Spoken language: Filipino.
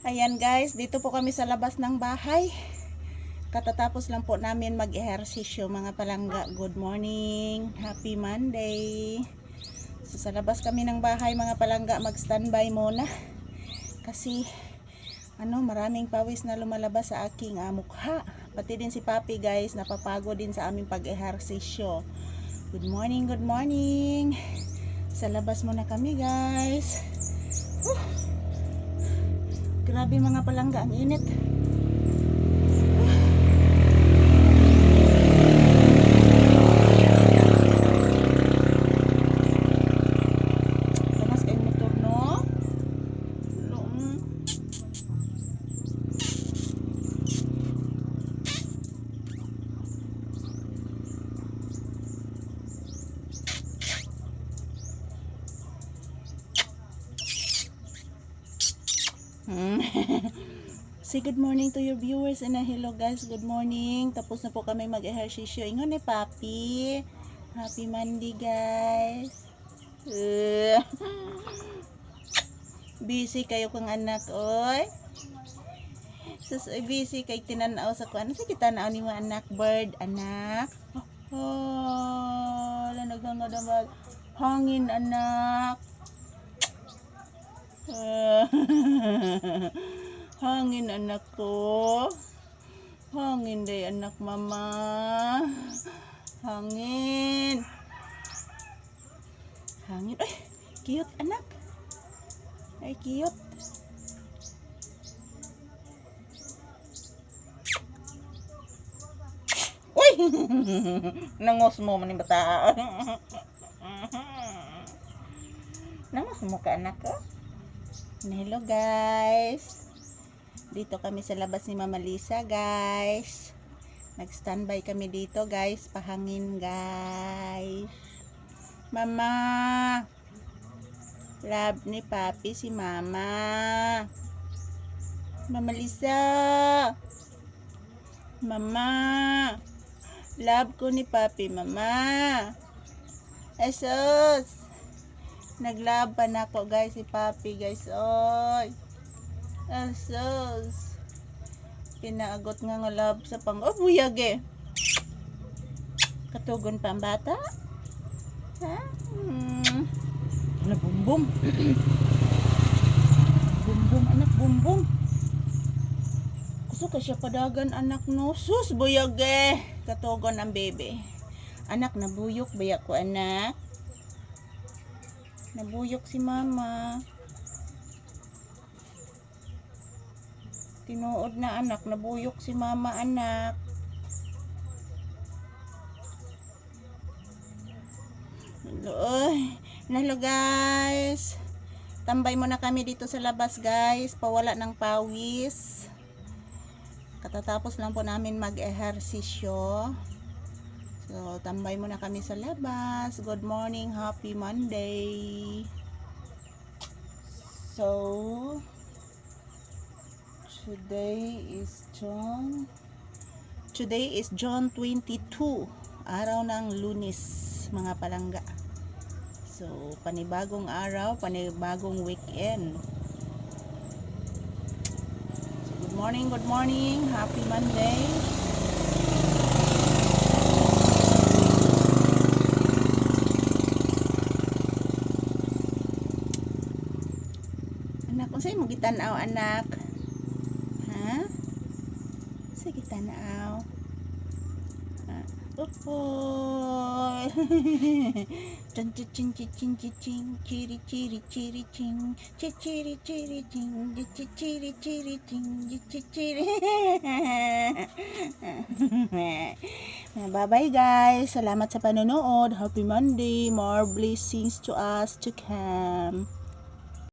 Ayan guys, dito po kami sa labas ng bahay. Katatapos lang po namin mag-ehersisyo mga palangga. Good morning, happy Monday. So sa labas kami ng bahay mga palangga, mag-standby muna. Kasi maraming pawis na lumalabas sa aking mukha. Pati din si Papi guys, napapagod din sa aming pag-ehersisyo. Good morning, good morning. Sa labas muna kami guys. Grabe mga palangga, ang init. Lamas kayong motor, no? Say good morning to your viewers and hello guys, good morning. Tapos na po kami mag-ehersisyo. Ingon ni Papi. Happy Monday guys. Busy kayo kang anak, oy. Sus, busy kay tinanaw sa kuan. Sige tanaw ni mo anak, bird, anak. Oh, naghangad ang hangin anak. Hangin anak ko. Hangin day anak mama. Hangin. Hangin. Ay, cute anak. Ay, cute. Uy! Nangos mo man yung bata. Nangos mo ka anak ko. Hello guys. Dito kami sa labas ni Mama Lisa guys. Nag-standby kami dito guys. Pahangin guys. Mama. Love ni Papi si Mama. Mama Lisa. Mama. Love ko ni Papi Mama. Esos. Naglaban ako guys si Papi guys. Oy. Esos. Pinaagot nga love sa pang buyag eh. Katugon pa ang bata? Ha? Bumbum. Bumbum anak, bumbum. Gusto ka siya padagan anak no. Sus, buyag eh. Katugon ang bebe. Anak, nabuyok baya ko anak. Nabuyok si mama. Tinuod na anak, nabuyok si mama anak. Hello guys. Tambay muna kami dito sa labas guys. Pawala ng pawis. Katatapos lang po namin mag-ehersisyo. So, tambay muna kami sa labas. Good morning, happy Monday. So, today is June 22, araw ng Lunes, mga palangga. So, panibagong araw, panibagong weekend. So, good morning, happy Monday. Anak, kung sa'yo mo gitanaw anak? Ha? Sige tanaw. Oy. Chin chin chin chin chin chin chiri chiri chiri ching chiri chiri ching chiri chiri ching chiri. Bye-bye guys. Salamat sa panonood. Happy Monday. More blessings to us to come.